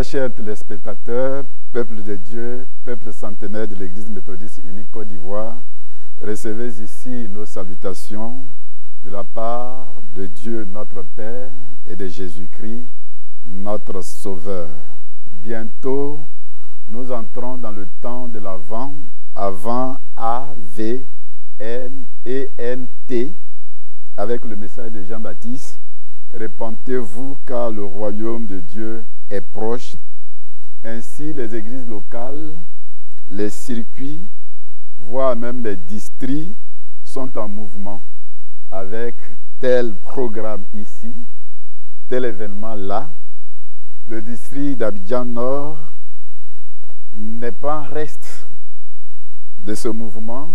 chers téléspectateurs, peuple de Dieu, peuple centenaire de l'Église méthodiste unique Côte d'Ivoire, recevez ici nos salutations de la part de Dieu notre Père et de Jésus-Christ notre Sauveur. Bientôt, nous entrons dans le temps de l'Avent, avant A-V-N-E-N-T, avec le message de Jean-Baptiste. Répentez-vous car le royaume de Dieu est proche. Ainsi, les églises locales, les circuits, voire même les districts sont en mouvement avec tel programme ici, tel événement là. Le district d'Abidjan Nord n'est pas en reste de ce mouvement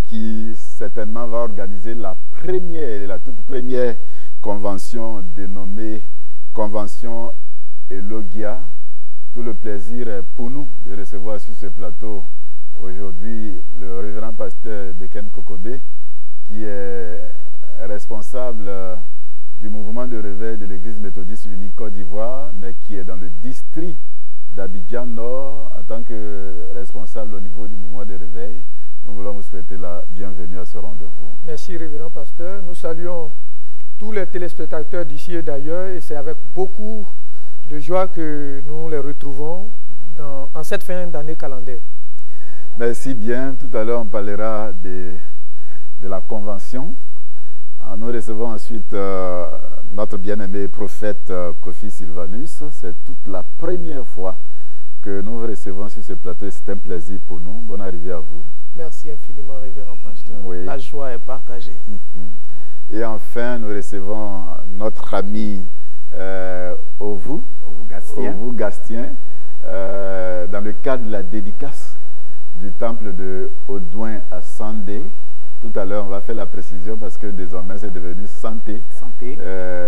qui certainement va organiser la toute première convention dénommée Convention Elogia. Tout le plaisir est pour nous de recevoir sur ce plateau aujourd'hui le révérend pasteur Beken Kokobe, qui est responsable du mouvement de réveil de l'Église méthodiste unique Côte d'Ivoire, mais qui est dans le district d'Abidjan Nord en tant que responsable au niveau du mouvement de réveil. Nous voulons vous souhaiter la bienvenue à ce rendez-vous. Merci révérend pasteur. Nous saluons tous les téléspectateurs d'ici et d'ailleurs et c'est avec beaucoup de joie que nous les retrouvons en cette fin d'année calendaire. Merci bien. Tout à l'heure, on parlera de la convention. Nous recevons ensuite notre bien-aimé prophète Kofi Sylvanus. C'est toute la première fois que nous vous recevons sur ce plateau et c'est un plaisir pour nous. Bonne arrivée à vous. Merci infiniment, révérend pasteur. Oui. La joie est partagée. Et enfin, nous recevons notre ami Ovu Gastien, dans le cadre de la dédicace du temple de Audouin à Sandé. Tout à l'heure, on va faire la précision parce que désormais, c'est devenu Santé.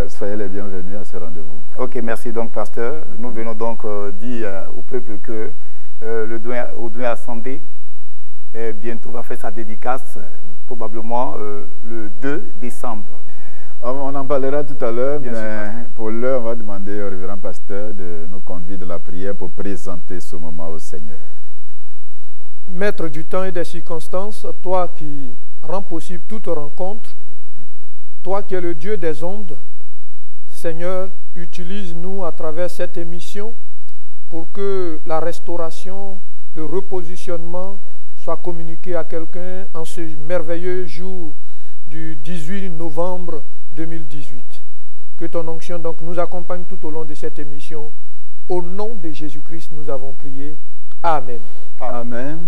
Soyez les bienvenus à ce rendez-vous. Ok, merci donc, pasteur. Nous venons donc dire au peuple que Audouin à Sandé bientôt va faire sa dédicace, probablement le 2 décembre. On en parlera tout à l'heure, mais pour l'heure, on va demander au révérend pasteur de nous conduire de la prière pour présenter ce moment au Seigneur. Maître du temps et des circonstances, toi qui rends possible toute rencontre, toi qui es le Dieu des ondes, Seigneur, utilise-nous à travers cette émission pour que la restauration, le repositionnement soit communiqué à quelqu'un en ce merveilleux jour du 18 novembre 2018. Que ton onction donc nous accompagne tout au long de cette émission. Au nom de Jésus-Christ, nous avons prié. Amen. Amen.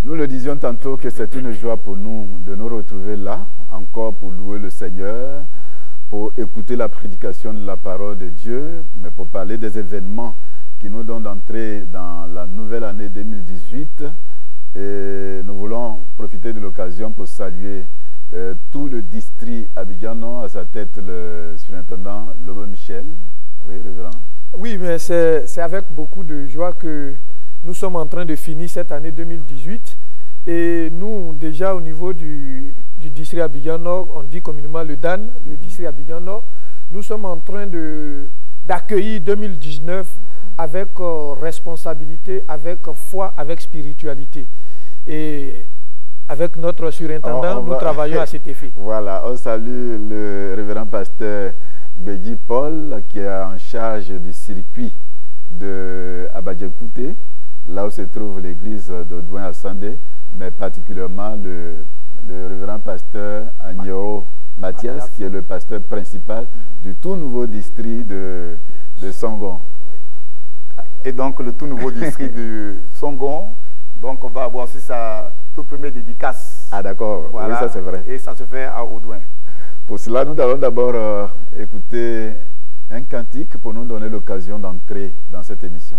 Nous le disions tantôt que c'est une joie pour nous de nous retrouver là, encore pour louer le Seigneur, pour écouter la prédication de la parole de Dieu, mais pour parler des événements qui nous donnent d'entrer dans la nouvelle année 2018. Et nous voulons profiter de l'occasion pour saluer tout le district Abidjan Nord, à sa tête le surintendant Lobo Michel. Oui, révérend. Oui, mais c'est avec beaucoup de joie que nous sommes en train de finir cette année 2018. Et nous, déjà au niveau du district Abidjan Nord, on dit communément le DAN, le district Abidjan Nord, nous sommes en train d'accueillir 2019 avec responsabilité, avec foi, avec spiritualité. Et avec notre surintendant, nous travaillons à cet effet. Voilà, on salue le révérend pasteur Begui Paul, qui est en charge du circuit de Abadjakouté, là où se trouve l'église d'Audouin à Sandé, mais particulièrement le révérend pasteur Agnero Mathias, qui est le pasteur principal du tout nouveau district de Songon. Et donc le tout nouveau district de Songon, donc on va avoir aussi sa toute première dédicace. Ah d'accord, voilà. Oui, ça c'est vrai. Et ça se fait à Audouin. Pour cela, nous allons d'abord écouter un cantique pour nous donner l'occasion d'entrer dans cette émission.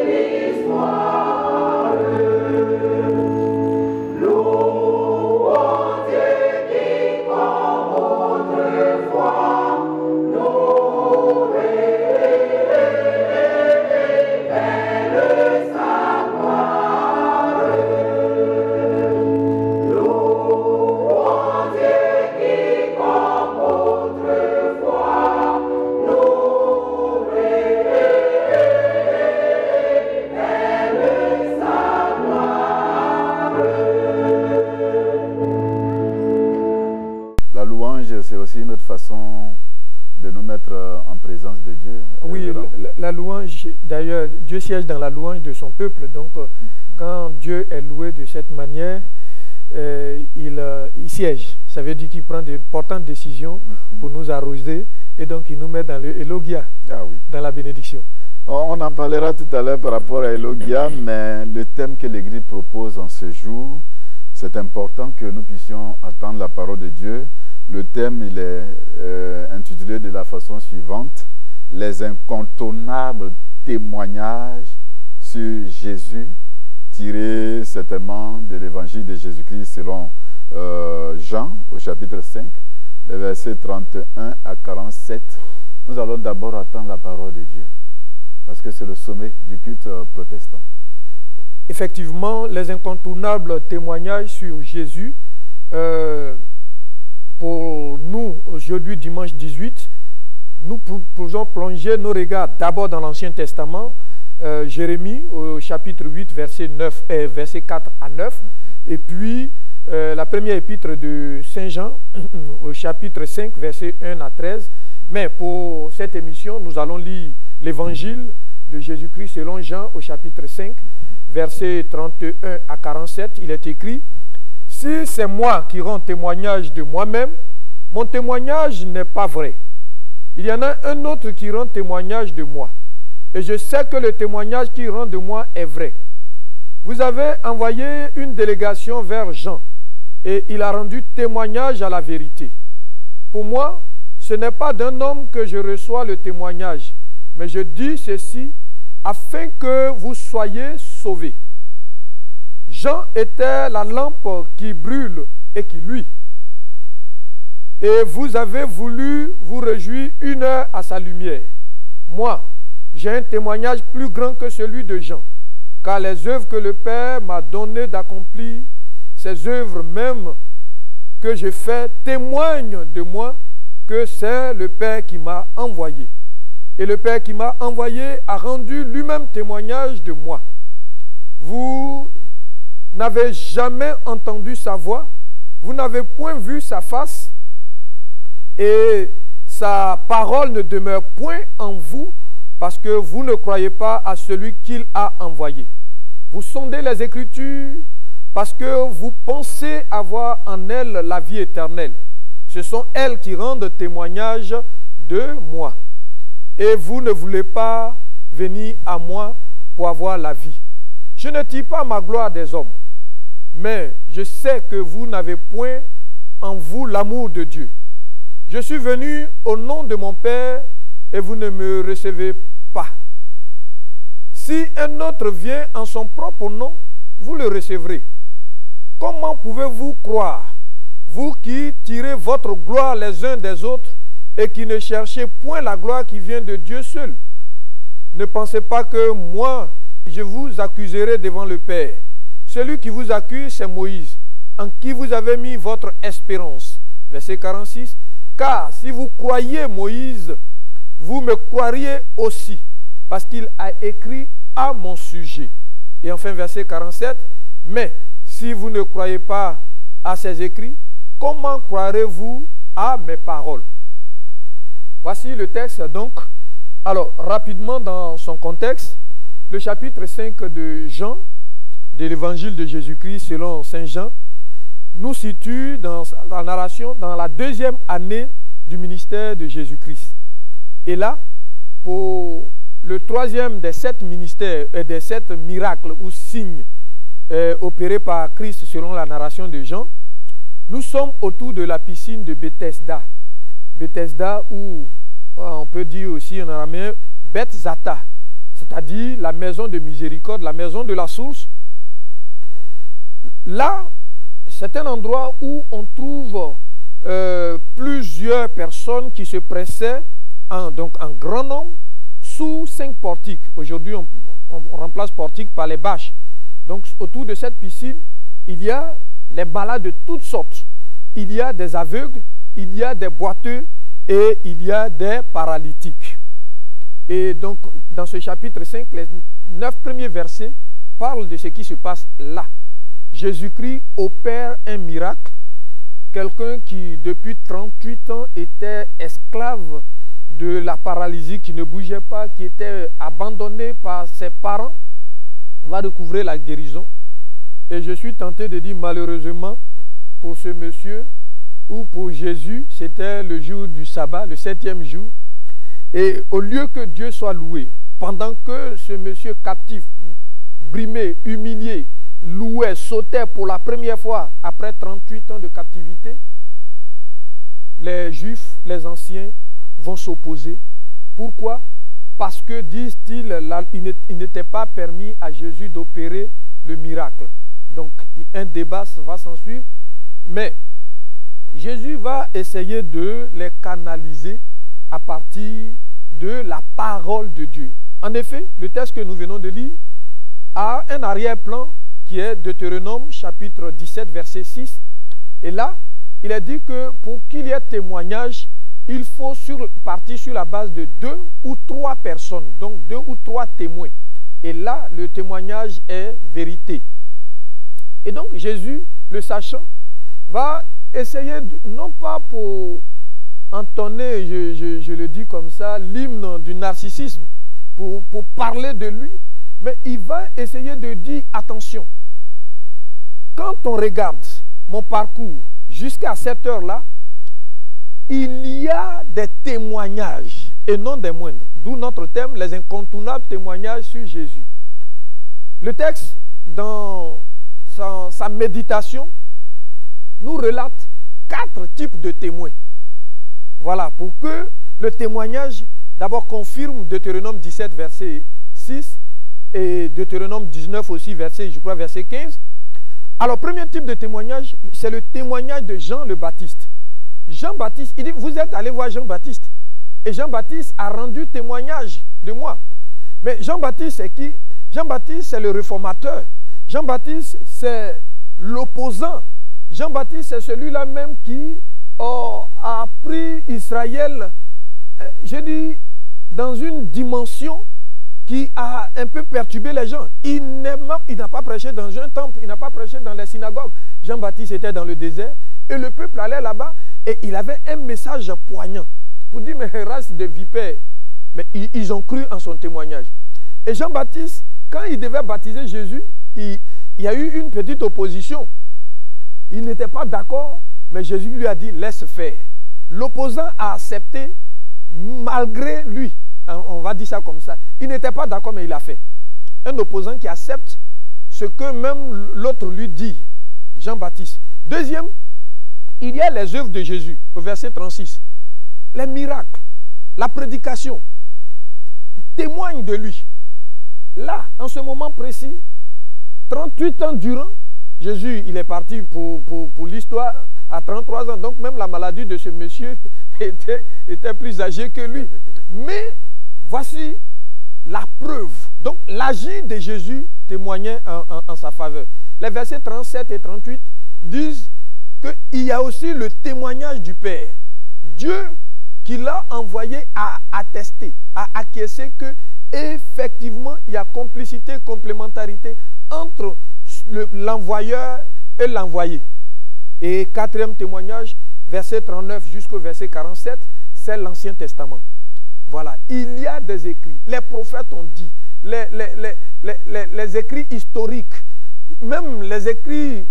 L'histoire Dieu siège dans la louange de son peuple. Donc, quand Dieu est loué de cette manière, il siège. Ça veut dire qu'il prend d'importantes décisions pour nous arroser. Et donc, il nous met dans le Elogia, dans la bénédiction. On en parlera tout à l'heure par rapport à Elogia, mais le thème que l'Église propose en ce jour, c'est important que nous puissions attendre la parole de Dieu. Le thème, il est intitulé de la façon suivante: les incontournables témoignages sur Jésus, tiré certainement de l'évangile de Jésus-Christ selon Jean, au chapitre 5, les versets 31 à 47. Nous allons d'abord attendre la parole de Dieu, parce que c'est le sommet du culte protestant. Effectivement, les incontournables témoignages sur Jésus, pour nous, aujourd'hui, dimanche 18, nous pouvons plonger nos regards d'abord dans l'Ancien Testament, Jérémie au chapitre 8, verset 4 à 9, et puis la première épître de Saint Jean au chapitre 5, verset 1 à 13. Mais pour cette émission, nous allons lire l'évangile de Jésus-Christ selon Jean au chapitre 5, verset 31 à 47. Il est écrit: si c'est moi qui rends témoignage de moi-même, mon témoignage n'est pas vrai. Il y en a un autre qui rend témoignage de moi. Et je sais que le témoignage qu'il rend de moi est vrai. Vous avez envoyé une délégation vers Jean, et il a rendu témoignage à la vérité. Pour moi, ce n'est pas d'un homme que je reçois le témoignage, mais je dis ceci afin que vous soyez sauvés. Jean était la lampe qui brûle et qui luit. Et vous avez voulu vous réjouir 1 heure à sa lumière. Moi, j'ai un témoignage plus grand que celui de Jean, car les œuvres que le Père m'a donné d'accomplir, ces œuvres même que je fais, témoignent de moi que c'est le Père qui m'a envoyé. Et le Père qui m'a envoyé a rendu lui-même témoignage de moi. Vous n'avez jamais entendu sa voix, vous n'avez point vu sa face, et sa parole ne demeure point en vous, parce que vous ne croyez pas à celui qu'il a envoyé. Vous sondez les Écritures parce que vous pensez avoir en elles la vie éternelle. Ce sont elles qui rendent témoignage de moi. Et vous ne voulez pas venir à moi pour avoir la vie. Je ne tire pas ma gloire des hommes, mais je sais que vous n'avez point en vous l'amour de Dieu. Je suis venu au nom de mon Père et vous ne me recevez pas. Si un autre vient en son propre nom, vous le recevrez. Comment pouvez-vous croire, vous qui tirez votre gloire les uns des autres et qui ne cherchez point la gloire qui vient de Dieu seul? Ne pensez pas que moi, je vous accuserai devant le Père. Celui qui vous accuse, c'est Moïse, en qui vous avez mis votre espérance. Verset 46. Car si vous croyez Moïse, vous me croiriez aussi, parce qu'il a écrit à mon sujet. Et enfin, verset 47. Mais si vous ne croyez pas à ses écrits, comment croirez-vous à mes paroles? Voici le texte donc. Alors, rapidement dans son contexte, le chapitre 5 de Jean, de l'évangile de Jésus-Christ selon Saint Jean, nous situe dans la narration dans la 2e année du ministère de Jésus-Christ. Et là, pour le 3e des 7 ministères et des 7 miracles ou signes opérés par Christ selon la narration de Jean, nous sommes autour de la piscine de Bethesda. Bethesda, ou on peut dire aussi en araméen Bethzata, c'est-à-dire la maison de miséricorde, la maison de la source. Là, c'est un endroit où on trouve plusieurs personnes qui se pressaient donc en grand nombre sous 5 portiques. Aujourd'hui, on remplace portiques par les bâches. Donc, autour de cette piscine, il y a les malades de toutes sortes. Il y a des aveugles, il y a des boiteux et il y a des paralytiques. Et donc, dans ce chapitre 5, les 9 premiers versets parlent de ce qui se passe là. Jésus-Christ opère un miracle. Quelqu'un qui, depuis 38 ans, était esclave de la paralysie, qui ne bougeait pas, qui était abandonné par ses parents, va recouvrer la guérison. Et je suis tenté de dire malheureusement, pour ce monsieur, ou pour Jésus, c'était le jour du sabbat, le 7e jour. Et au lieu que Dieu soit loué, pendant que ce monsieur captif, brimé, humilié, louait, sautait pour la première fois après 38 ans de captivité, les Juifs, les anciens, vont s'opposer. Pourquoi? Parce que, disent-ils, il n'était pas permis à Jésus d'opérer le miracle. Donc, un débat va s'en suivre. Mais Jésus va essayer de les canaliser à partir de la parole de Dieu. En effet, le texte que nous venons de lire a un arrière-plan qui est Deutéronome chapitre 17, verset 6. Et là, il est dit que pour qu'il y ait témoignage, il faut partir sur la base de 2 ou 3 personnes, donc 2 ou 3 témoins. Et là, le témoignage est vérité. Et donc, Jésus, le sachant, va essayer, non pas pour entonner, je le dis comme ça, l'hymne du narcissisme, pour parler de lui, mais il va essayer de dire, attention, quand on regarde mon parcours jusqu'à cette heure-là, il y a des témoignages, et non des moindres. D'où notre thème, les incontournables témoignages sur Jésus. Le texte, dans sa méditation, nous relate 4 types de témoins. Voilà, pour que le témoignage, d'abord, confirme Deutéronome 17, verset 6, et Deutéronome 19 aussi, verset 15. Alors, premier type de témoignage, c'est le témoignage de Jean le Baptiste. Jean-Baptiste, il dit, vous êtes allé voir Jean-Baptiste. Et Jean-Baptiste a rendu témoignage de moi. Mais Jean-Baptiste, c'est qui? Jean-Baptiste, c'est le réformateur. Jean-Baptiste, c'est l'opposant. Jean-Baptiste, c'est celui-là même qui a pris Israël, je dis, dans une dimension qui a un peu perturbé les gens. Il n'a pas prêché dans un temple, il n'a pas prêché dans les synagogues. Jean-Baptiste était dans le désert et le peuple allait là-bas et il avait un message poignant pour dire, mais race de vipères, mais ils ont cru en son témoignage. Et Jean-Baptiste, quand il devait baptiser Jésus, il y a eu une petite opposition. Il n'était pas d'accord, mais Jésus lui a dit, laisse faire. L'opposant a accepté malgré lui. On va dire ça comme ça. Il n'était pas d'accord, mais il a fait. Un opposant qui accepte ce que même l'autre lui dit, Jean-Baptiste. Deuxième, il y a les œuvres de Jésus, au verset 36. Les miracles, la prédication, témoignent de lui. Là, en ce moment précis, 38 ans durant, Jésus, il est parti pour l'histoire à 33 ans. Donc même la maladie de ce monsieur était plus âgée que lui. Mais voici la preuve. Donc l'agir de Jésus témoignait en sa faveur. Les versets 37 et 38 disent qu'il y a aussi le témoignage du Père. Dieu qui l'a envoyé à attester, à acquiescer que effectivement il y a complicité, complémentarité entre l'envoyeur et l'envoyé. Et quatrième témoignage, verset 39 jusqu'au verset 47, c'est l'Ancien Testament. Voilà, il y a des écrits. Les prophètes ont dit, les écrits historiques, même les écrits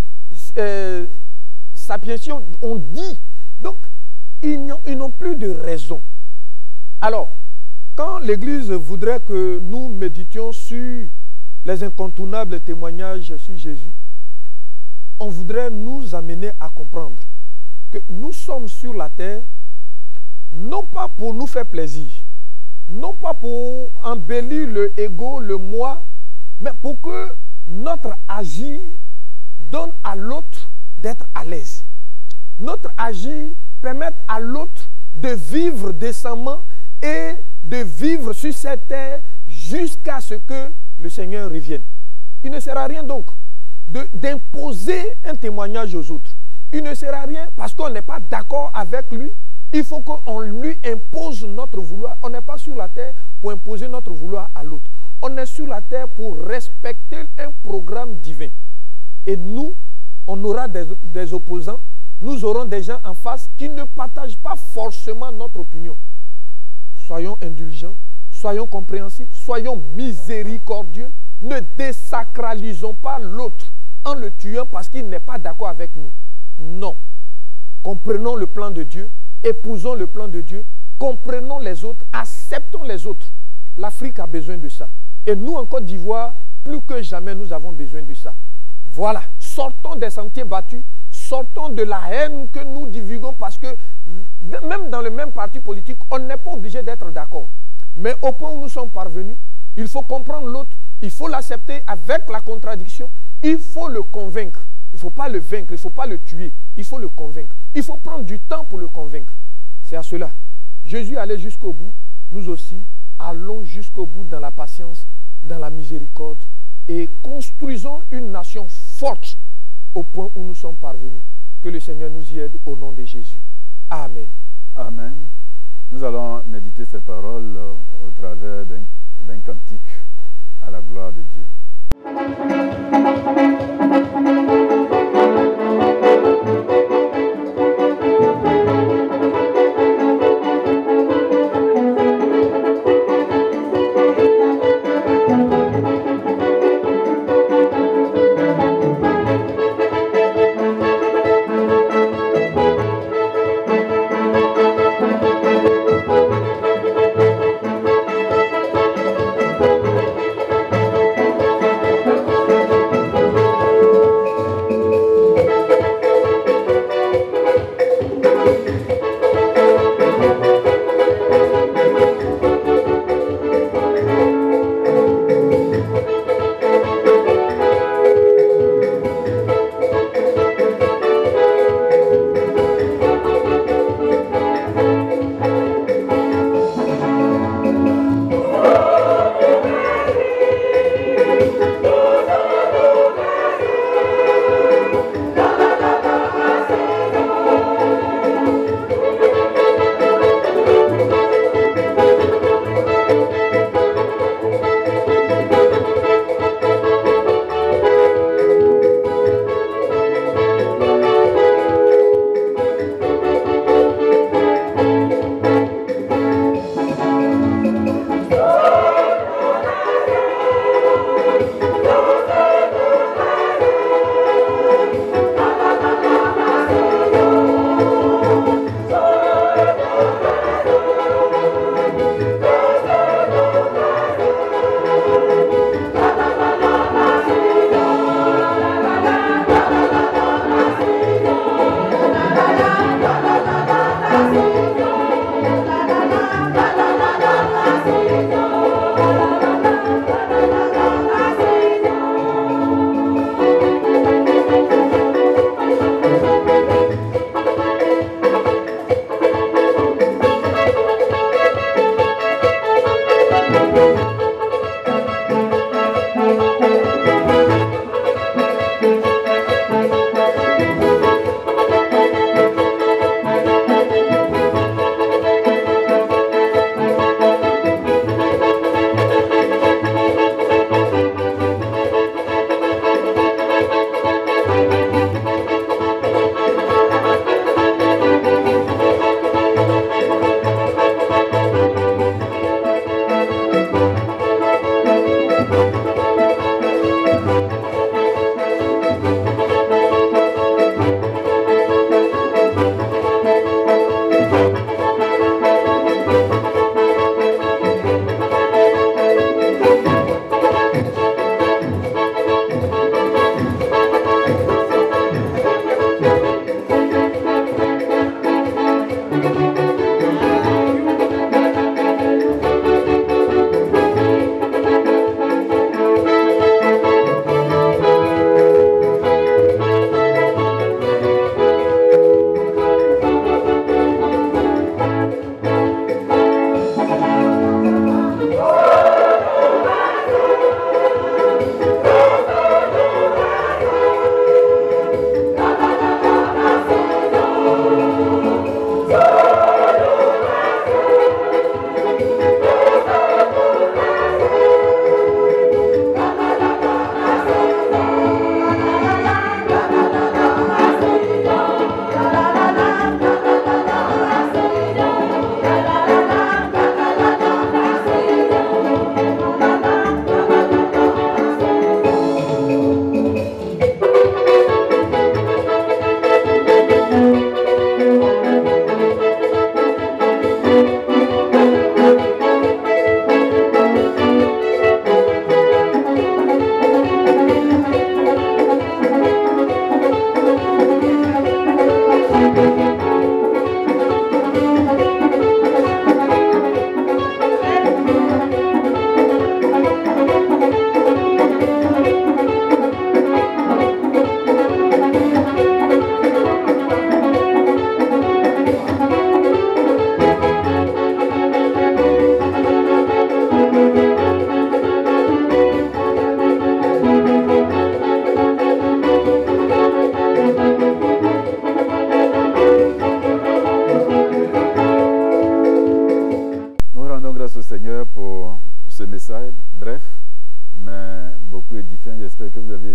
sapientiaux ont dit. Donc, ils n'ont plus de raison. Alors, quand l'Église voudrait que nous méditions sur les incontournables témoignages sur Jésus, on voudrait nous amener à comprendre que nous sommes sur la terre, non pas pour nous faire plaisir, non pas pour embellir le ego, le moi, mais pour que notre agir donne à l'autre d'être à l'aise. Notre agir permette à l'autre de vivre décemment et de vivre sur cette terre jusqu'à ce que le Seigneur revienne. Il ne sert à rien donc d'imposer un témoignage aux autres. Il ne sert à rien parce qu'on n'est pas d'accord avec lui. Il faut qu'on lui impose notre vouloir. On n'est pas sur la terre pour imposer notre vouloir à l'autre. On est sur la terre pour respecter un programme divin. Et nous, on aura des opposants. Nous aurons des gens en face qui ne partagent pas forcément notre opinion. soyons indulgents, soyons compréhensifs, soyons miséricordieux. Ne désacralisons pas l'autre en le tuant parce qu'il n'est pas d'accord avec nous. Non. Comprenons le plan de Dieu, épousons le plan de Dieu, comprenons les autres, acceptons les autres. L'Afrique a besoin de ça. Et nous, en Côte d'Ivoire, plus que jamais, nous avons besoin de ça. Voilà, sortons des sentiers battus, sortons de la haine que nous divulguons parce que même dans le même parti politique, on n'est pas obligé d'être d'accord. Mais au point où nous sommes parvenus, il faut comprendre l'autre, il faut l'accepter avec la contradiction, il faut le convaincre. Il ne faut pas le vaincre, il ne faut pas le tuer, il faut le convaincre. Il faut prendre du temps pour le convaincre. C'est à cela. Jésus allait jusqu'au bout, nous aussi, allons jusqu'au bout dans la patience, dans la miséricorde et construisons une nation forte au point où nous sommes parvenus. Que le Seigneur nous y aide au nom de Jésus. Amen. Amen. Nous allons méditer ces paroles au travers d'un cantique à la gloire de Dieu.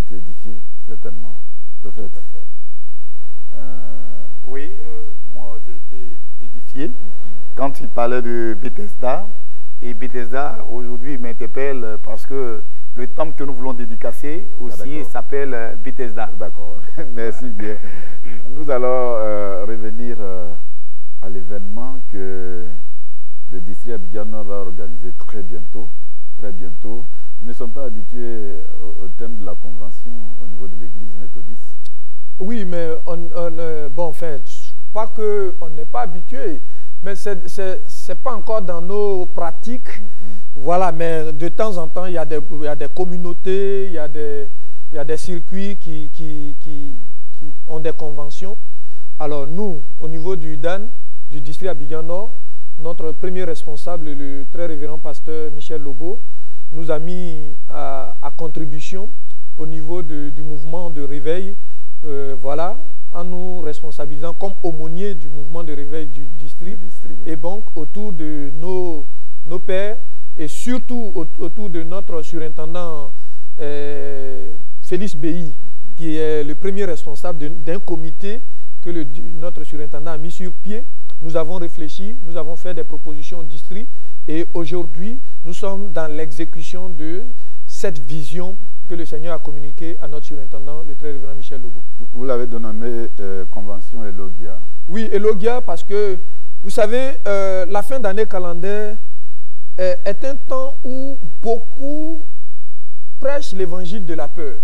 été édifiés, certainement. Prophète. Tout à fait. Oui, moi j'ai été édifié quand il parlait de Bethesda. Et Bethesda, aujourd'hui, m'interpelle parce que le temple que nous voulons dédicacer aussi s'appelle Bethesda. D'accord, merci bien. Nous allons revenir à l'événement que le district Abidjan va organiser très bientôt. Très bientôt. Nous ne sommes pas habitués au thème de la convention au niveau de l'église méthodiste. Oui, mais bon, enfin, pas qu'on n'est pas habitué, mais ce n'est pas encore dans nos pratiques. Voilà, mais de temps en temps, il y a des communautés, il y a des circuits qui ont des conventions. Alors nous, au niveau du DAN, du district Abidjan Nord, notre premier responsable, le très révérend pasteur Michel Lobo, nous a mis à contribution au niveau du mouvement de réveil, voilà, en nous responsabilisant comme aumônier du mouvement de réveil du district, oui. Et donc autour de nos pères et surtout autour de notre surintendant Félix Béhi, qui est le premier responsable d'un comité que notre surintendant a mis sur pied. Nous avons réfléchi, nous avons fait des propositions au district et aujourd'hui, nous sommes dans l'exécution de cette vision que le Seigneur a communiquée à notre surintendant, le très révérend Michel Lobo. Vous l'avez dénommé Convention Elogia. Oui, Elogia parce que, vous savez, la fin d'année calendaire est un temps où beaucoup prêchent l'évangile de la peur.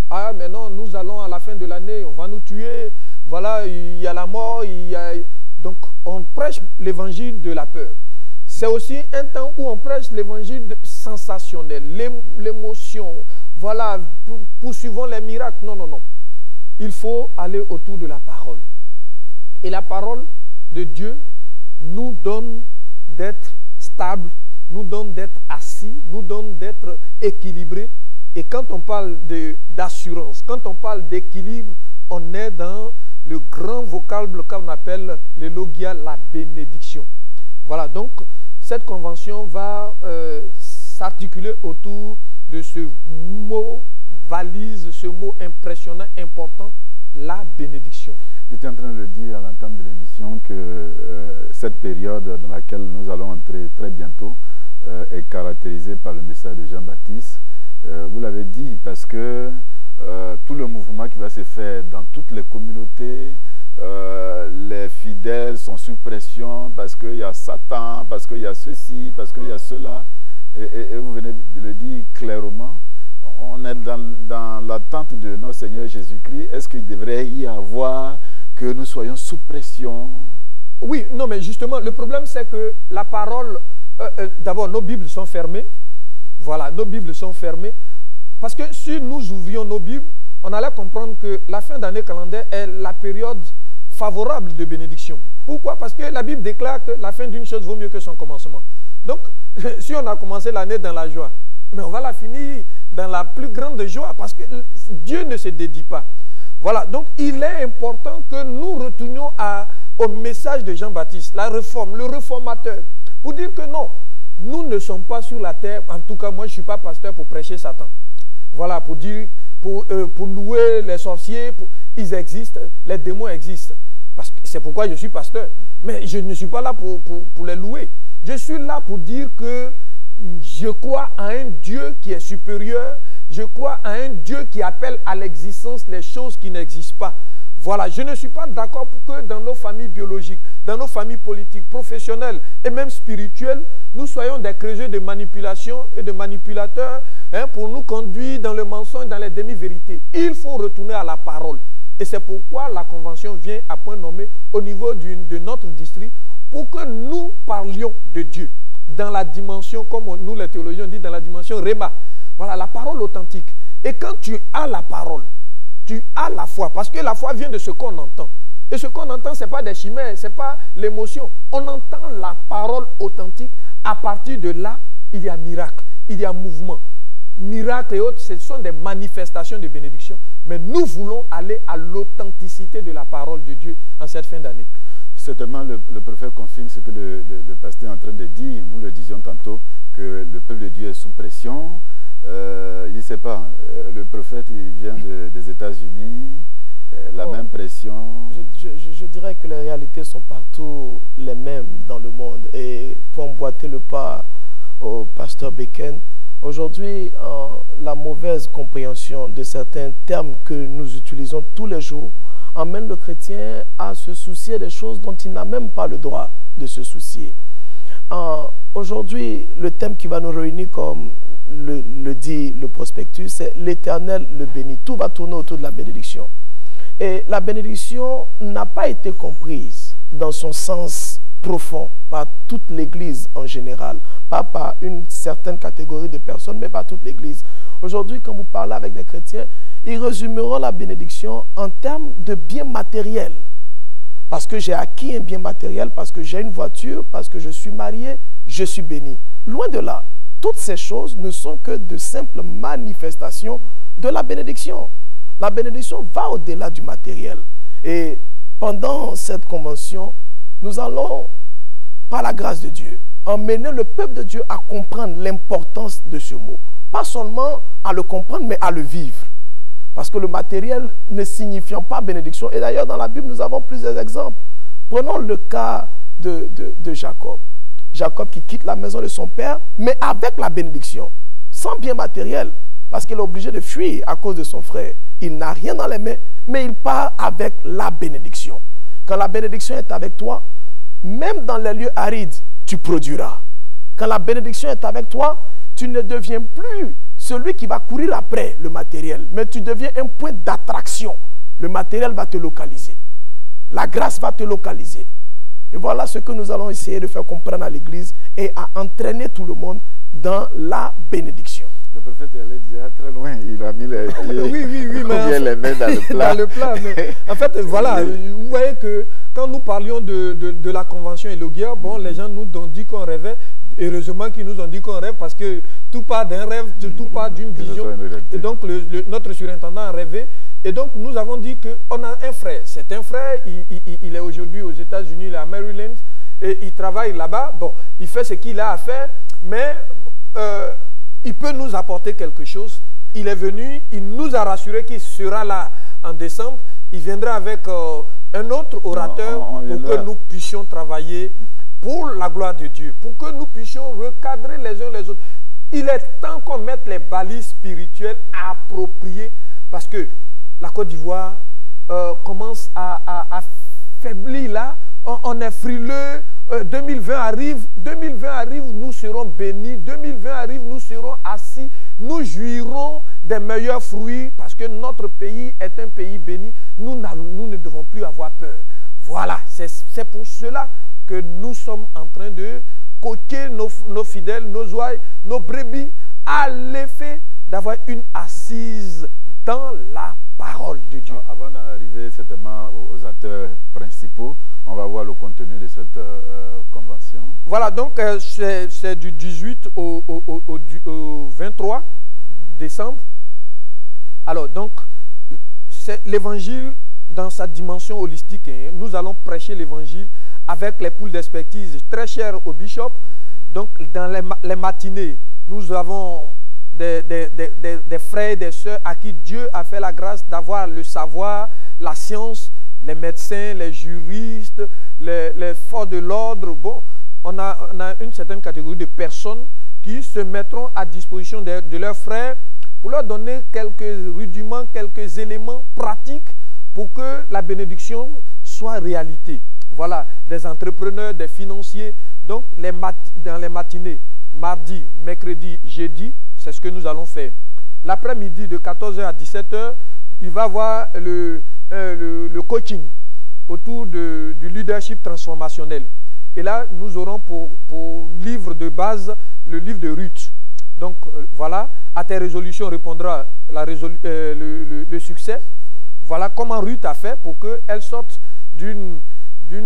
Ah, mais non, nous allons à la fin de l'année, on va nous tuer, voilà, il y a la mort, donc on prêche l'évangile de la peur. C'est aussi un temps où on prêche l'évangile sensationnel, l'émotion, voilà, poursuivons les miracles. Non, non, non. Il faut aller autour de la parole. Et la parole de Dieu nous donne d'être stable, nous donne d'être assis, nous donne d'être équilibré. Et quand on parle d'assurance, quand on parle d'équilibre, on est dans le grand vocable qu'on appelle le logia, la bénédiction. Voilà, donc cette convention va s'articuler autour de ce mot valise, ce mot impressionnant, important, la bénédiction. J'étais en train de le dire à l'entame de l'émission que cette période dans laquelle nous allons entrer très bientôt est caractérisée par le message de Jean-Baptiste. Vous l'avez dit, parce que tout le mouvement qui va se faire dans toutes les communautés, les fidèles sont sous pression parce qu'il y a Satan, parce qu'il y a ceci, parce qu'il y a cela. Et vous venez de le dire clairement, on est dans l'attente de notre Seigneur Jésus-Christ. Est-ce qu'il devrait y avoir que nous soyons sous pression? Oui, non, mais justement, le problème c'est que la parole, d'abord nos Bibles sont fermées. Voilà, nos Bibles sont fermées. Parce que si nous ouvrions nos Bibles, on allait comprendre que la fin d'année calendaire est la période favorable de bénédiction. Pourquoi? Parce que la Bible déclare que la fin d'une chose vaut mieux que son commencement. Donc, si on a commencé l'année dans la joie, mais on va la finir dans la plus grande joie parce que Dieu ne se dédie pas. Voilà, donc il est important que nous retournions au message de Jean-Baptiste, la réforme, le réformateur, pour dire que non, nous ne sommes pas sur la terre. En tout cas, moi, je ne suis pas pasteur pour prêcher Satan. Voilà, pour dire, pour louer les sorciers, ils existent, les démons existent. C'est pourquoi je suis pasteur. Mais je ne suis pas là pour les louer. Je suis là pour dire que je crois à un Dieu qui est supérieur. Je crois à un Dieu qui appelle à l'existence les choses qui n'existent pas. Voilà, je ne suis pas d'accord pour que dans nos familles biologiques, dans nos familles politiques, professionnelles et même spirituelles, nous soyons des créateurs de manipulation et de manipulateurs pour nous conduire dans le mensonge, dans les demi-vérités. Il faut retourner à la parole. Et c'est pourquoi la convention vient à point nommé au niveau de notre district pour que nous parlions de Dieu dans la dimension, comme nous les théologiens disent, dans la dimension Réma. Voilà, la parole authentique. Et quand tu as la parole, tu as la foi, parce que la foi vient de ce qu'on entend. Et ce qu'on entend, ce n'est pas des chimères, ce n'est pas l'émotion. On entend la parole authentique. À partir de là, il y a miracle, il y a mouvement. Miracle et autres, ce sont des manifestations de bénédiction. Mais nous voulons aller à l'authenticité de la parole de Dieu en cette fin d'année. Certainement, le prophète confirme ce que le pasteur est en train de dire. Nous le disions tantôt, que le peuple de Dieu est sous pression. Je ne sais pas, le prophète il vient des États-Unis, la même pression. Je dirais que les réalités sont partout les mêmes dans le monde. Et pour emboîter le pas au pasteur Beken, aujourd'hui, la mauvaise compréhension de certains termes que nous utilisons tous les jours emmène le chrétien à se soucier des choses dont il n'a même pas le droit de se soucier. Aujourd'hui, le thème qui va nous réunir, comme le dit le prospectus, c'est l'Éternel le bénit. Tout va tourner autour de la bénédiction. Et la bénédiction n'a pas été comprise dans son sens profond par toute l'Église en général, pas par une certaine catégorie de personnes, mais par toute l'Église. Aujourd'hui, quand vous parlez avec des chrétiens, ils résumeront la bénédiction en termes de biens matériels. Parce que j'ai acquis un bien matériel, parce que j'ai une voiture, parce que je suis marié, je suis béni. Loin de là, toutes ces choses ne sont que de simples manifestations de la bénédiction. La bénédiction va au-delà du matériel. Et pendant cette convention, nous allons, par la grâce de Dieu, emmener le peuple de Dieu à comprendre l'importance de ce mot. Pas seulement à le comprendre, mais à le vivre. Parce que le matériel ne signifiant pas bénédiction. Et d'ailleurs, dans la Bible, nous avons plusieurs exemples. Prenons le cas de Jacob. Jacob qui quitte la maison de son père, mais avec la bénédiction, sans bien matériel, parce qu'il est obligé de fuir à cause de son frère. Il n'a rien dans les mains, mais il part avec la bénédiction. Quand la bénédiction est avec toi, même dans les lieux arides, tu produiras. Quand la bénédiction est avec toi, tu ne deviens plus celui qui va courir après le matériel, mais tu deviens un point d'attraction. Le matériel va te localiser. La grâce va te localiser. Et voilà ce que nous allons essayer de faire comprendre à l'Église et à entraîner tout le monde dans la bénédiction. Le prophète allait déjà très loin. Il a mis les pieds, mais les mains dans le plat. Dans le plat, mais en fait, voilà, vous voyez que quand nous parlions de la convention Elogia, bon, les gens nous ont dit qu'on rêvait. Heureusement qu'ils nous ont dit qu'on rêve, parce que tout part d'un rêve, tout part d'une vision. Et donc, notre surintendant a rêvé. Et donc, nous avons dit qu'on a un frère. C'est un frère, il est aujourd'hui aux États-Unis, il est à Maryland, et il travaille là-bas. Bon, il fait ce qu'il a à faire, mais il peut nous apporter quelque chose. Il est venu, il nous a rassuré qu'il sera là en décembre. Il viendra avec un autre orateur pour que nous puissions travailler pour la gloire de Dieu, pour que nous puissions recadrer les uns les autres. Il est temps qu'on mette les balises spirituelles appropriées, parce que la Côte d'Ivoire commence à faiblir là. On est frileux. 2020 arrive, nous serons bénis. 2020 arrive, nous serons assis. Nous jouirons des meilleurs fruits, parce que notre pays est un pays béni. Nous ne devons plus avoir peur. Voilà, c'est pour cela que nous sommes en train de coquer nos fidèles, nos ouailles, nos brebis, à l'effet d'avoir une assise dans la parole de Dieu. Avant d'arriver certainement aux acteurs principaux, on va voir le contenu de cette convention. Voilà, donc c'est du 18 au 23 décembre. Alors, donc, c'est l'évangile dans sa dimension holistique. Hein. Nous allons prêcher l'évangile avec les poules d'expertise très chères au bishop. Donc, dans les matinées, nous avons des frères et des sœurs à qui Dieu a fait la grâce d'avoir le savoir, la science, les médecins, les juristes, les forces de l'ordre. Bon, on a une certaine catégorie de personnes qui se mettront à disposition de leurs frères pour leur donner quelques rudiments, quelques éléments pratiques pour que la bénédiction soit réalité. Voilà, des entrepreneurs, des financiers. Donc, dans les matinées, mardi, mercredi, jeudi, c'est ce que nous allons faire. L'après-midi, de 14h à 17h, il va y avoir le coaching autour du leadership transformationnel. Et là, nous aurons pour livre de base le livre de Ruth. Donc, voilà, à tes résolutions répondra le succès. Voilà comment Ruth a fait pour qu'elle sorte d'une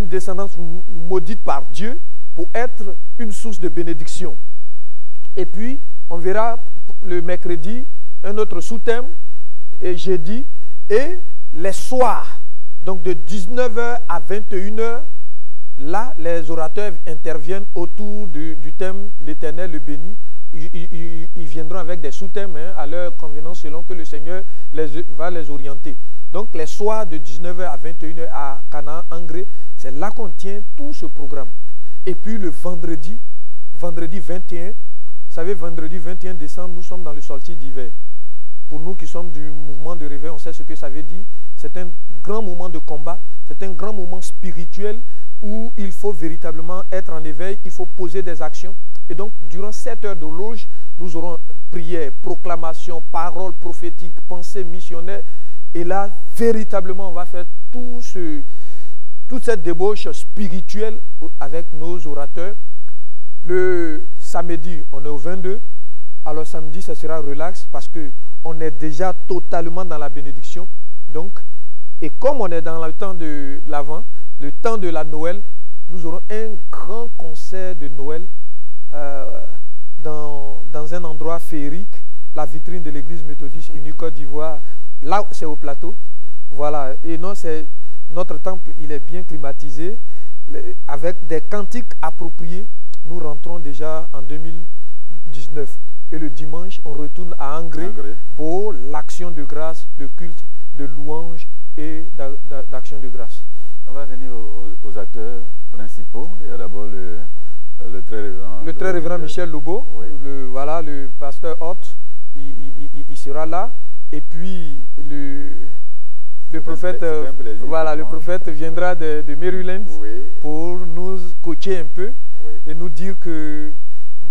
descendance maudite par Dieu pour être une source de bénédiction. Et puis, on verra le mercredi un autre sous-thème, et jeudi, et les soirs, donc de 19h à 21h, là, les orateurs interviennent autour du thème « L'Éternel le bénit ». ils viendront avec des sous-thèmes à leur convenance selon que le Seigneur va les orienter. Donc les soirs de 19h à 21h à Canaan, Angré, c'est là qu'on tient tout ce programme. Et puis le vendredi 21, vous savez, vendredi 21 décembre, nous sommes dans le solstice d'hiver. Pour nous qui sommes du mouvement de réveil, on sait ce que ça veut dire. C'est un grand moment de combat, c'est un grand moment spirituel où il faut véritablement être en éveil, il faut poser des actions. Et donc, durant 7 heures de loge, nous aurons prière, proclamation, paroles prophétiques, pensées missionnaires. Et là, véritablement, on va faire toute cette débauche spirituelle avec nos orateurs. Le samedi, on est au 22. Alors samedi, ça sera relax parce qu'on est déjà totalement dans la bénédiction. Donc, et comme on est dans le temps de l'Avent, le temps de la Noël, nous aurons un grand concert de Noël dans un endroit féerique, la vitrine de l'église méthodiste unie Côte d'Ivoire. Là, c'est au plateau. Voilà. Et non, notre temple, il est bien climatisé, avec des cantiques appropriés. Nous rentrons déjà en 2019. Et le dimanche, on retourne à Angré pour l'action de grâce, le culte de louange et d'action de grâce. On va venir aux acteurs principaux. Il y a d'abord le très révérend Michel Lobo, oui. Le pasteur Hott, il sera là. Et puis le prophète, le prophète viendra de Maryland, oui, pour nous coacher un peu, oui, et nous dire que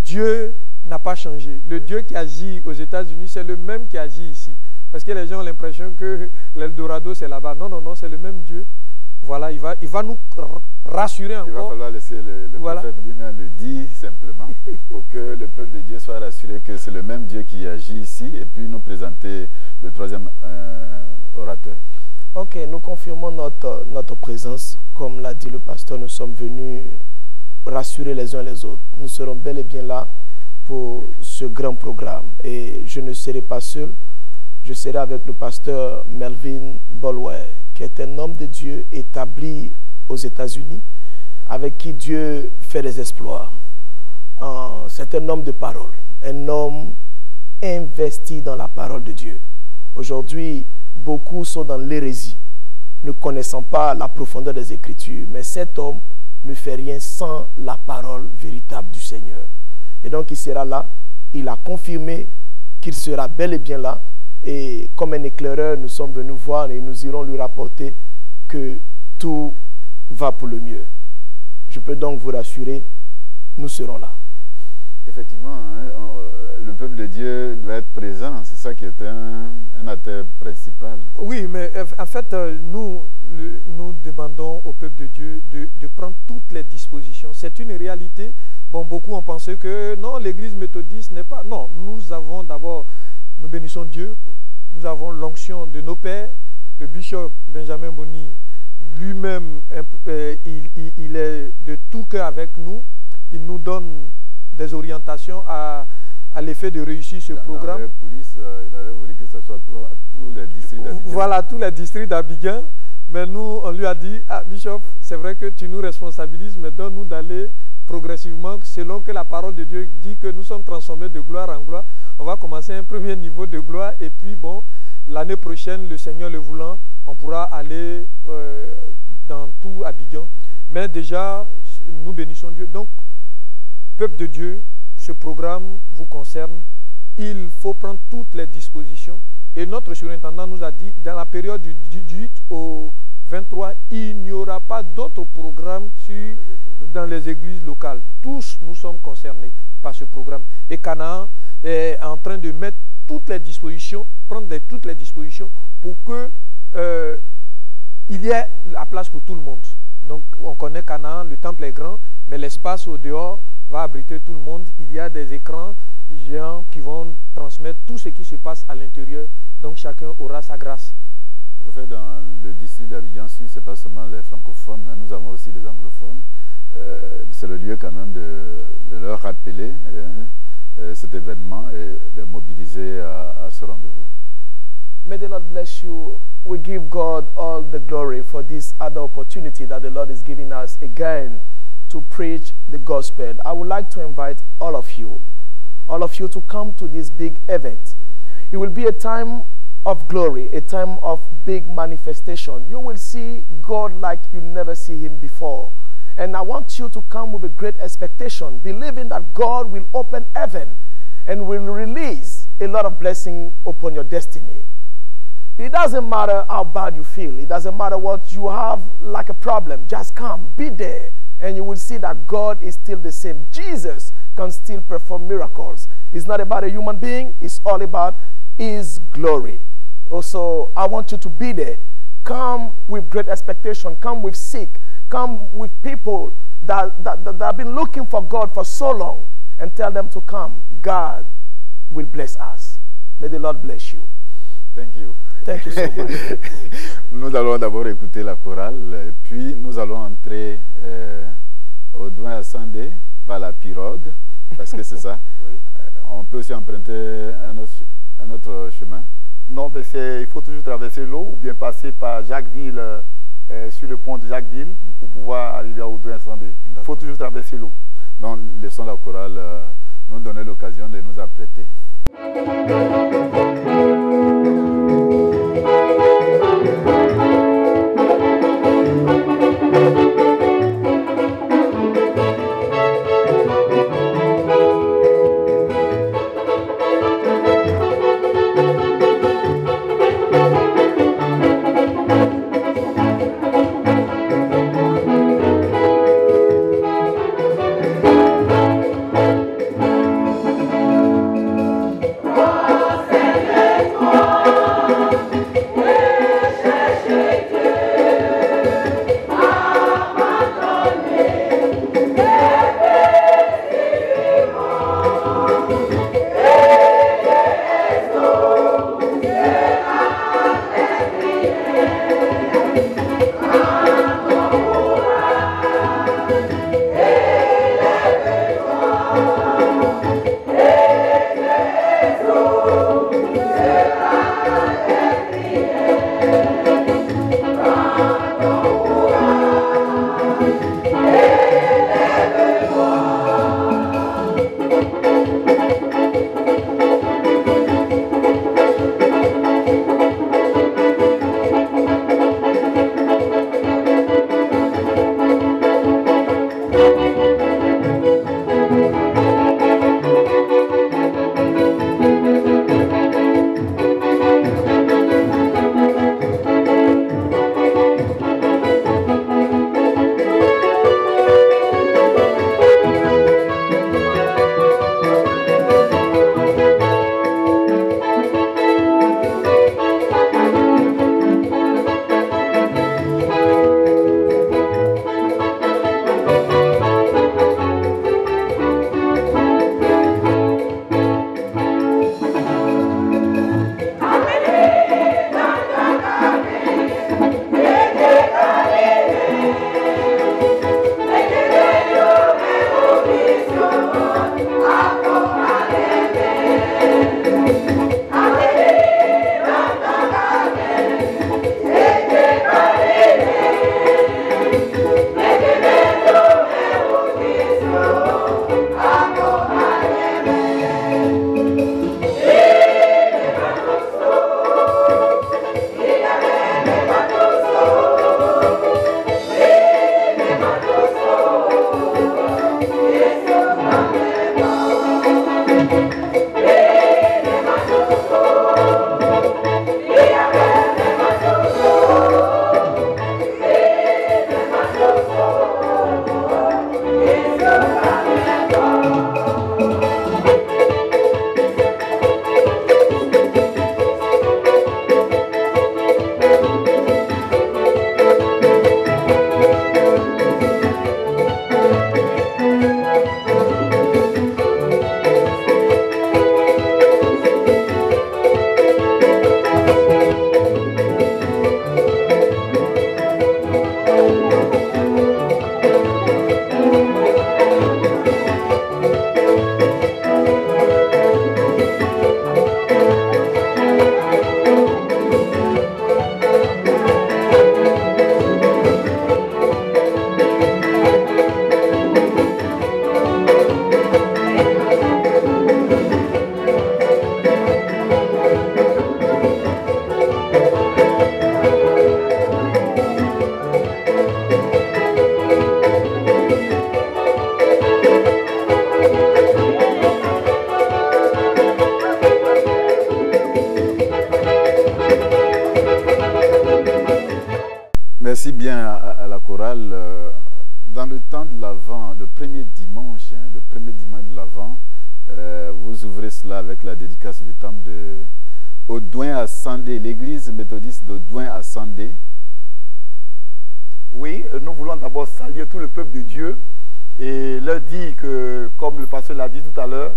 Dieu n'a pas changé. Le Dieu qui agit aux États-Unis, c'est le même qui agit ici. Parce que les gens ont l'impression que l'Eldorado, c'est là-bas. Non, non, non, c'est le même Dieu. Voilà, il va nous rassurer encore. Il va falloir laisser le prophète lui-même le dire simplement pour que le peuple de Dieu soit rassuré que c'est le même Dieu qui agit ici et puis nous présenter le troisième orateur. Ok, nous confirmons notre présence. Comme l'a dit le pasteur, nous sommes venus rassurer les uns les autres. Nous serons bel et bien là pour ce grand programme. Et je ne serai pas seul. Je serai avec le pasteur Melvin Bolway, qui est un homme de Dieu établi aux États-Unis, avec qui Dieu fait des exploits. C'est un homme de parole, un homme investi dans la parole de Dieu. Aujourd'hui, beaucoup sont dans l'hérésie, ne connaissant pas la profondeur des Écritures, mais cet homme ne fait rien sans la parole véritable du Seigneur. Et donc il sera là, il a confirmé qu'il sera bel et bien là, et comme un éclaireur, nous sommes venus voir et nous irons lui rapporter que tout va pour le mieux. Je peux donc vous rassurer, nous serons là. Effectivement, hein, le peuple de Dieu doit être présent. C'est ça qui est un attrait principal. Oui, mais en fait, nous demandons au peuple de Dieu de prendre toutes les dispositions. C'est une réalité. Bon, beaucoup ont pensé que non, l'église méthodiste n'est pas... Non, nous avons d'abord... Nous bénissons Dieu, nous avons l'onction de nos pères, le bishop Benjamin Boni, lui-même, il est de tout cœur avec nous, il nous donne des orientations à l'effet de réussir ce programme. Dans les coulisses, il avait voulu que ce soit tous les districts d'Abidjan. Voilà, tous les districts d'Abidjan, mais nous, on lui a dit, ah bishop, c'est vrai que tu nous responsabilises, mais donne-nous d'aller progressivement, selon que la parole de Dieu dit que nous sommes transformés de gloire en gloire. On va commencer un premier niveau de gloire et puis bon, l'année prochaine, le Seigneur le voulant, on pourra aller dans tout Abidjan. Mais déjà, nous bénissons Dieu. Donc, peuple de Dieu, ce programme vous concerne. Il faut prendre toutes les dispositions. Et notre surintendant nous a dit, dans la période du 18 au 23, il n'y aura pas d'autres programmes dans les églises locales. Tous nous sommes concernés par ce programme. Et Canaan est en train de mettre toutes les dispositions, toutes les dispositions pour que il y ait la place pour tout le monde. Donc on connaît Canaan, le temple est grand, mais l'espace au dehors va abriter tout le monde. Il y a des écrans géants qui vont transmettre tout ce qui se passe à l'intérieur. Donc chacun aura sa grâce. En fait, dans le district d'Abidjan Sud, ce n'est pas seulement les francophones, nous avons aussi les anglophones. C'est le lieu quand même de leur rappeler cet événement et de mobiliser à ce rendez-vous. May the Lord bless you. We give God all the glory for this other opportunity that the Lord is giving us again to preach the gospel. I would like to invite all of you all of you to come to this big event. It will be a time of glory, a time of big manifestation. You will see God like you never see him before. And I want you to come with a great expectation, believing that God will open heaven and will release a lot of blessing upon your destiny. It doesn't matter how bad you feel. It doesn't matter what you have like a problem. Just come, be there, and you will see that God is still the same. Jesus can still perform miracles. It's not about a human being. It's all about his glory. Also, I want you to be there. Come with great expectation. Come with sick. Come with people that have been looking for God for so long, and tell them to come. God will bless us. May the Lord bless you. Thank you. Thank you so much. Nous allons d'abord écouter la chorale, puis nous allons entrer au Douin Ascendé par la pirogue, parce que c'est ça. Oui. On peut aussi emprunter un autre chemin. Non, mais il faut toujours traverser l'eau ou bien passer par Jacquesville, sur le pont de Jacquesville, pour pouvoir arriver à Audouin-Sandé. Il faut toujours traverser l'eau. Donc, laissons la chorale nous donner l'occasion de nous apprêter. Hey! Merci bien à la chorale. Dans le temps de l'Avent, le premier dimanche de l'Avent, vous ouvrez cela avec la dédicace du temple de Audouin à Sandé, l'église méthodiste d'Audouin à Sandé. Oui, nous voulons d'abord saluer tout le peuple de Dieu et leur dire que, comme le pasteur l'a dit tout à l'heure,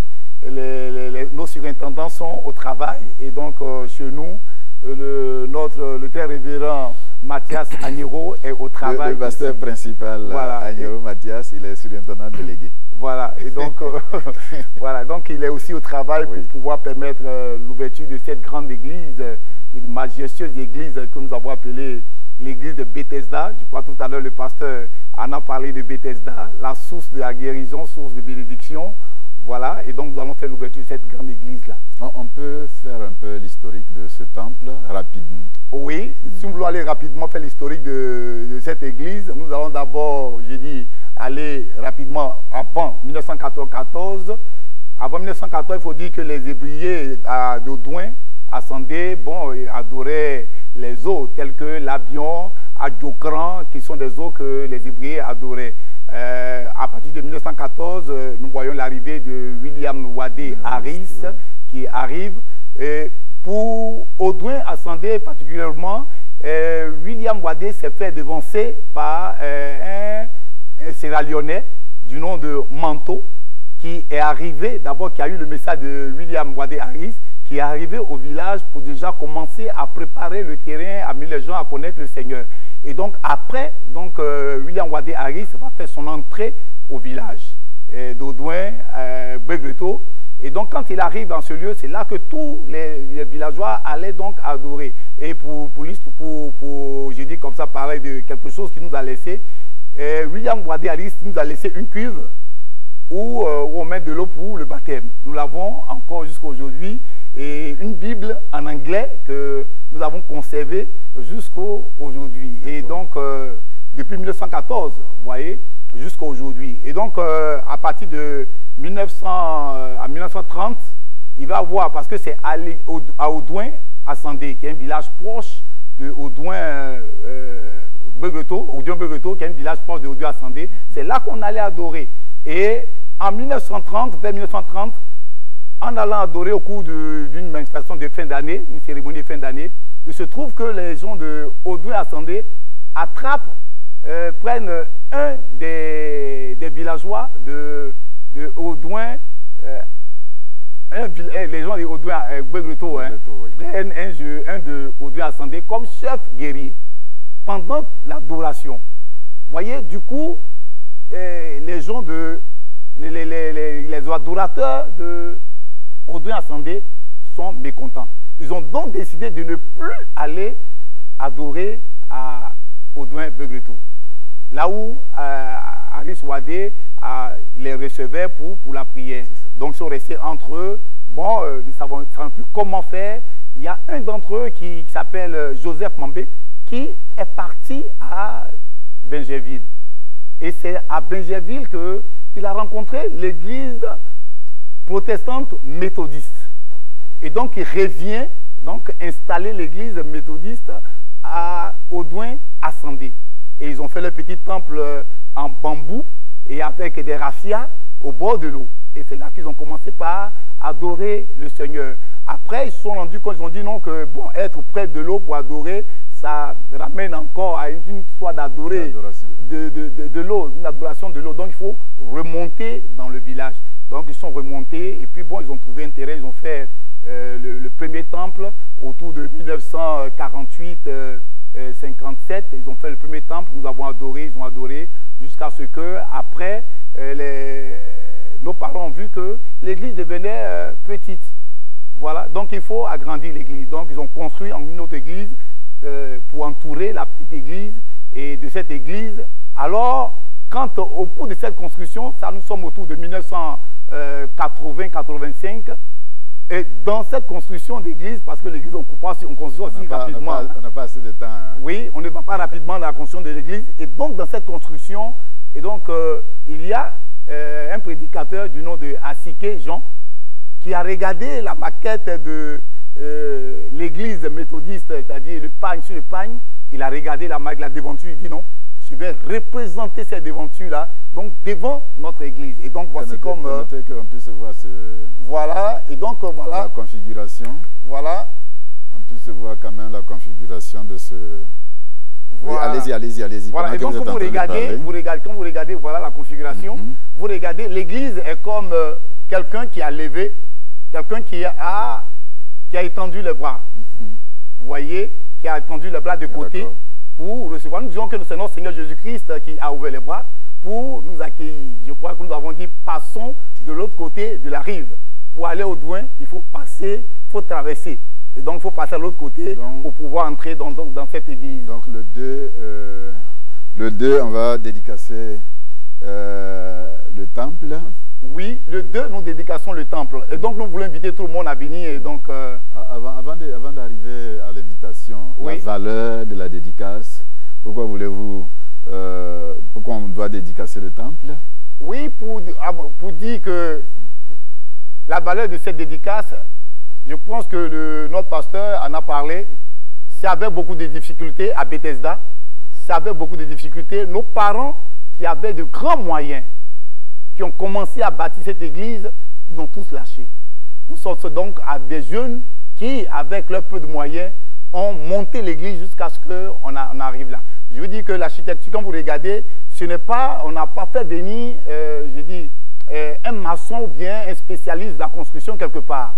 nos surintendants sont au travail et donc chez nous, le très révérend Mathias Agnero est au travail. Le pasteur principal, voilà. Agnero Mathias, il est surintendant délégué. Voilà, et donc, voilà, donc il est aussi au travail pour pouvoir permettre l'ouverture de cette grande église, une majestueuse église que nous avons appelée l'église de Bethesda. Je crois tout à l'heure le pasteur en a parlé de Bethesda, la source de la guérison, source de bénédiction. Voilà, et donc nous allons faire l'ouverture de cette grande église-là. On peut faire un peu l'historique de ce temple rapidement. Oui, si nous voulons aller rapidement faire l'historique de cette église, nous allons d'abord, je dis, aller rapidement avant 1914. Avant 1914, il faut dire que les Hébriers d'Audouin, à Sandé, bon, adoraient les eaux telles que l'Abion, Adjokran, qui sont des eaux que les Hébriers adoraient. À partir de 1914, nous voyons l'arrivée de William Wadé Harris qui arrive. Et pour Audouin à Sandé particulièrement, William Wadé s'est fait devancer par un Sierra-Léonais du nom de Manto qui est arrivé, d'abord qui a eu le message de William Wadé Harris, qui est arrivé au village pour déjà commencer à préparer le terrain, à amener les gens à connaître le Seigneur. Et donc après, William Wadé Harris va faire son entrée au village d'Audouin, Begreto. Et donc quand il arrive dans ce lieu, c'est là que tous les villageois allaient donc adorer. Et pour je dis comme ça, parler de quelque chose qui nous a laissé, William Wadé Harris nous a laissé une cuve où on met de l'eau pour le baptême. Nous l'avons encore jusqu'à aujourd'hui. Et une Bible en anglais que nous avons conservée jusqu'à aujourd'hui. Et donc, depuis 1914, vous voyez, jusqu'à aujourd'hui. Et donc, à partir de 1930, il va avoir, parce que c'est à Audouin, à Sandé, qui est un village proche de Audouin, Begreto, qui est un village proche de Audouin à Sandé. C'est là qu'on allait adorer. Et en 1930, vers 1930, en allant adorer au cours d'une manifestation de fin d'année, une cérémonie de fin d'année, il se trouve que les gens de Audouin à Sandé attrapent, prennent un des villageois de Audouin, les gens de Audouin à Begreto, prennent un de Audouin à Sandé comme chef guerrier pendant l'adoration. Vous voyez, du coup, les gens les adorateurs de Audouin à Sandé sont mécontents. Ils ont donc décidé de ne plus aller adorer à Audouin Begreto. Là où Harris Wadé les recevait pour la prière. Donc ils sont restés entre eux. Bon, nous ne savons plus comment faire. Il y a un d'entre eux qui s'appelle Joseph Mambé qui est parti à Benjerville. Et c'est à Benjerville qu'il a rencontré l'église protestante méthodiste. Et donc il revient installer l'église méthodiste à Audouin à Sandé. Et ils ont fait le petit temple en bambou et avec des raffias au bord de l'eau. Et c'est là qu'ils ont commencé par adorer le Seigneur. Après, ils se sont rendus compte, ils ont dit non, que bon, être près de l'eau pour adorer, ça ramène encore à une histoire d'adorer de l'eau, une adoration de l'eau. Donc il faut remonter dans le village. Donc ils sont remontés et puis bon, ils ont trouvé un terrain, ils ont fait le premier temple autour de 1948-57. Ils ont fait le premier temple, nous avons adoré, ils ont adoré jusqu'à ce que après nos parents ont vu que l'église devenait petite. Voilà, donc il faut agrandir l'église. Donc ils ont construit une autre église pour entourer la petite église. Et de cette église, alors, quand au cours de cette construction, ça nous sommes autour de 1980-85, et dans cette construction d'église, parce que l'église on construit aussi rapidement. On n'a pas assez de temps. Hein. Oui, on ne va pas rapidement dans la construction de l'église. Et donc dans cette construction, il y a un prédicateur du nom de Asike Jean, qui a regardé la maquette de l'église méthodiste, c'est-à-dire le pagne sur le pagne, il a regardé la devanture, il dit non, je vais représenter cette devanture-là, donc devant notre église. Et donc voici comme... Permettez qu'on puisse voir voilà, et donc voilà. La configuration. Voilà. On puisse voir quand même la configuration de ce... Voilà. Oui, allez-y. Voilà, et donc quand vous regardez, voilà la configuration. Vous regardez, l'église est comme quelqu'un qui a levé, quelqu'un qui a étendu les bras. Vous voyez, qui a étendu les bras de côté pour recevoir. Nous disons que c'est notre Seigneur Jésus-Christ qui a ouvert les bras pour nous accueillir. Je crois que nous avons dit, passons de l'autre côté de la rive. Pour aller au Douin, il faut passer, il faut traverser. Et donc, il faut passer à l'autre côté pour pouvoir entrer dans cette église. Donc, le 2, on va dédicacer le temple. Oui, le 2, nous dédicassons le temple. Et donc, nous voulons inviter tout le monde à venir. Et donc, avant d'arriver à l'invitation, la valeur de la dédicace, pourquoi on doit dédicacer le temple? Oui, pour dire que la valeur de cette dédicace, je pense que notre pasteur en a parlé. C'est avec beaucoup de difficultés à Bethesda. C'est avec beaucoup de difficultés. Nos parents qui avaient de grands moyens, qui ont commencé à bâtir cette église, nous ont tous lâchés. Nous sommes donc à des jeunes qui, avec leur peu de moyens, ont monté l'église jusqu'à ce qu'on arrive là. Je veux dire que l'architecture, quand vous regardez, ce n'est pas, on n'a pas fait venir, un maçon ou bien un spécialiste de la construction quelque part.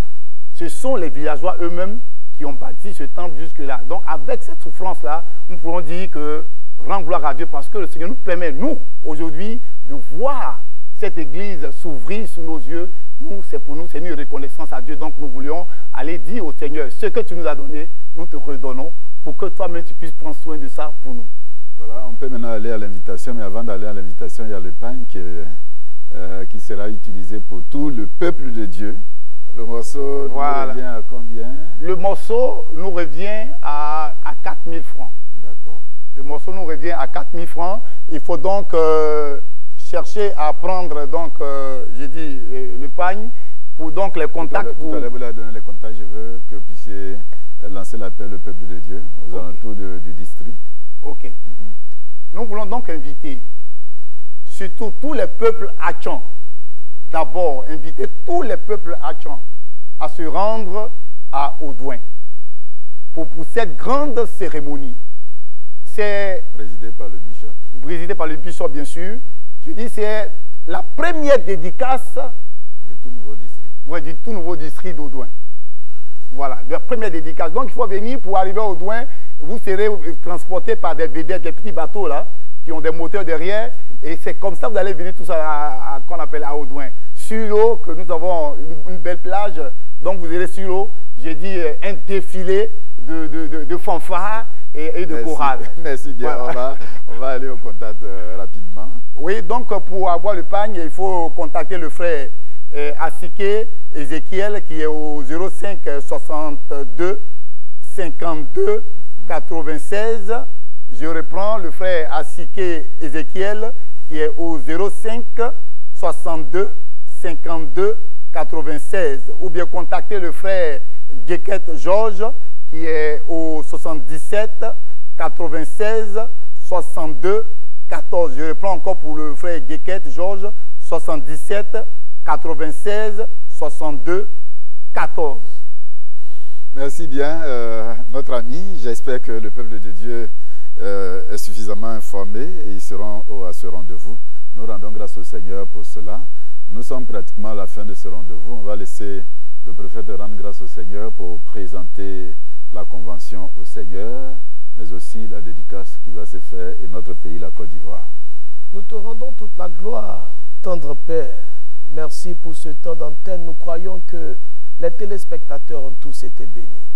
Ce sont les villageois eux-mêmes qui ont bâti ce temple jusque-là. Donc, avec cette souffrance-là, nous pouvons dire que rends gloire à Dieu parce que le Seigneur nous permet, nous, aujourd'hui, de voir cette église s'ouvrir sous nos yeux. Nous, c'est pour nous, c'est une reconnaissance à Dieu. Donc, nous voulions aller dire au Seigneur, ce que tu nous as donné, nous te redonnons pour que toi-même, tu puisses prendre soin de ça pour nous. Voilà, on peut maintenant aller à l'invitation, mais avant d'aller à l'invitation, il y a le pain qui sera utilisé pour tout le peuple de Dieu. Le morceau nous revient à combien? Le morceau nous revient à 4 000 francs. D'accord. Le morceau nous revient à 4 000 francs. Il faut donc chercher à prendre, donc, le pagne pour donc les contacts. Tout à l'heure, vous l'avez donné les contacts. Je veux que vous puissiez lancer l'appel au peuple de Dieu, aux alentours du district. Ok. Nous voulons donc inviter surtout tous les peuples hachans. D'abord, inviter tous les peuples hachans à se rendre à Audouin pour cette grande cérémonie. C'est présidé par le bishop. Présidé par le bishop, bien sûr. Je dis, c'est la première dédicace de tout nouveau district. Oui, du tout nouveau district d'Audouin. Voilà, la première dédicace. Donc, il faut venir pour arriver à Audouin. Vous serez transporté par des vedettes, des petits bateaux là, qui ont des moteurs derrière. Et c'est comme ça que vous allez venir tous qu'on appelle à Audouin. Sur l'eau, que nous avons une belle plage. Donc, vous irez sur l'eau. J'ai dit un défilé de fanfares et de chorales. Merci bien. Voilà. On va aller au contact rapidement. Oui, donc pour avoir le pagne, il faut contacter le frère Asike Ézéchiel qui est au 05 62 52 96. Je reprends le frère Asike Ézéchiel qui est au 05 62 52 96. Ou bien contacter le frère Geket Georges qui est au 77 96 62 14. Je reprends encore pour le frère Geket Georges 77 96 62 14. Merci bien, notre ami. J'espère que le peuple de Dieu est suffisamment informé et ils seront à ce rendez-vous. Nous rendons grâce au Seigneur pour cela. Nous sommes pratiquement à la fin de ce rendez-vous. On va laisser le prophète rendre grâce au Seigneur pour présenter la convention au Seigneur, mais aussi la dédicace qui va se faire et notre pays, la Côte d'Ivoire. Nous te rendons toute la gloire, tendre Père. Merci pour ce temps d'antenne. Nous croyons que les téléspectateurs ont tous été bénis.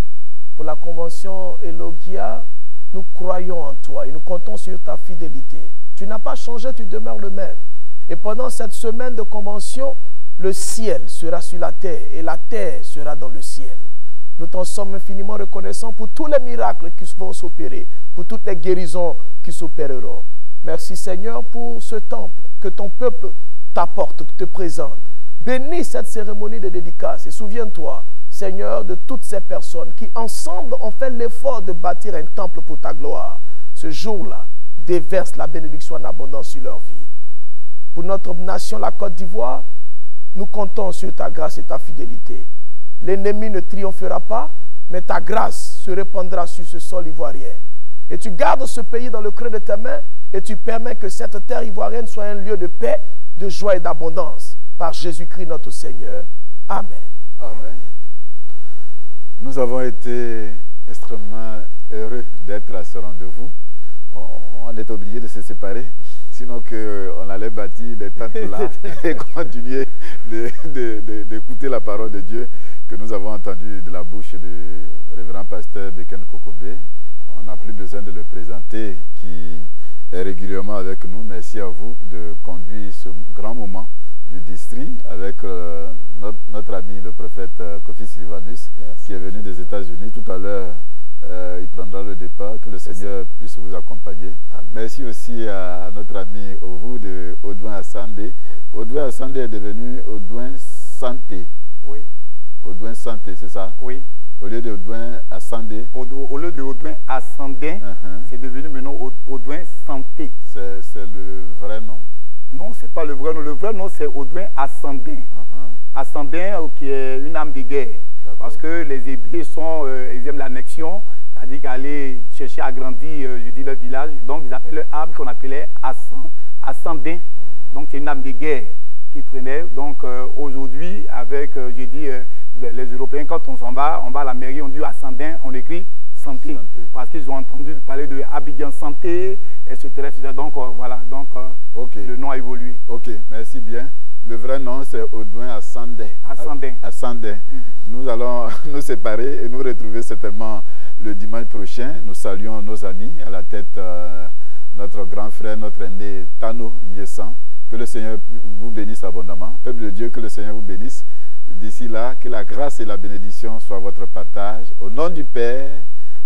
Pour la convention Elogia, nous croyons en toi et nous comptons sur ta fidélité. Tu n'as pas changé, tu demeures le même. Et pendant cette semaine de convention, le ciel sera sur la terre et la terre sera dans le ciel. Nous t'en sommes infiniment reconnaissants pour tous les miracles qui vont s'opérer, pour toutes les guérisons qui s'opéreront. Merci Seigneur pour ce temple que ton peuple t'apporte, te présente. Bénis cette cérémonie de dédicace et souviens-toi, Seigneur, de toutes ces personnes qui ensemble ont fait l'effort de bâtir un temple pour ta gloire. ce jour-là, déverse la bénédiction en abondance sur leur vie. Pour notre nation, la Côte d'Ivoire, nous comptons sur ta grâce et ta fidélité. L'ennemi ne triomphera pas, mais ta grâce se répandra sur ce sol ivoirien. Et tu gardes ce pays dans le creux de tes mains et tu permets que cette terre ivoirienne soit un lieu de paix, de joie et d'abondance. Par Jésus-Christ notre Seigneur. Amen. Amen. Nous avons été extrêmement heureux d'être à ce rendez-vous. On est obligé de se séparer, sinon on allait bâtir des tentes là et continuer d'écouter la parole de Dieu que nous avons entendue de la bouche du révérend pasteur Beken Kokobé. On n'a plus besoin de le présenter, qui est régulièrement avec nous. Merci à vous de conduire ce grand moment du district avec notre ami le prophète Kofi Sylvanus. Merci. Qui est venu des États-Unis. Tout à l'heure, il prendra le départ. Que le Seigneur puisse vous accompagner. Amen. Merci aussi à notre ami Ovu de Audouin Assandé. Oui. Audouin Assandé est devenu Audouin Santé. Oui. Audouin Santé, c'est ça? Oui. Au lieu de Audouin Assandé. Au lieu de Audouin Assandé, c'est devenu maintenant Audouin Santé. C'est le vrai nom? Non, ce n'est pas le vrai nom. Le vrai nom, c'est Audouin Assandin. Assandin, qui est une âme de guerre. Parce que les Hébreux ils aiment l'annexion, c'est-à-dire qu'aller chercher à grandir, je dis, le village. Donc, ils appellent leur âme qu'on appelait Assandin. Donc, c'est une âme de guerre qu'ils prenaient. Donc, aujourd'hui, avec, je dis, les Européens, quand on s'en va, on va à la mairie, on dit Assandin, on écrit santé. Parce qu'ils ont entendu parler de Abidjan Santé, etc. Donc, voilà. Donc, le nom a évolué. Ok, merci bien. Le vrai nom, c'est Audouin Assandé. Assandé. Nous allons nous séparer et nous retrouver certainement le dimanche prochain. Nous saluons nos amis, à la tête notre grand frère, notre aîné Tano Nyesan. Que le Seigneur vous bénisse abondamment. Peuple de Dieu, que le Seigneur vous bénisse. D'ici là, que la grâce et la bénédiction soient votre partage. Au nom du Père,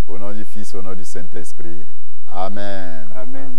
au nom du Fils, au nom du Saint-Esprit. Amen. Amen.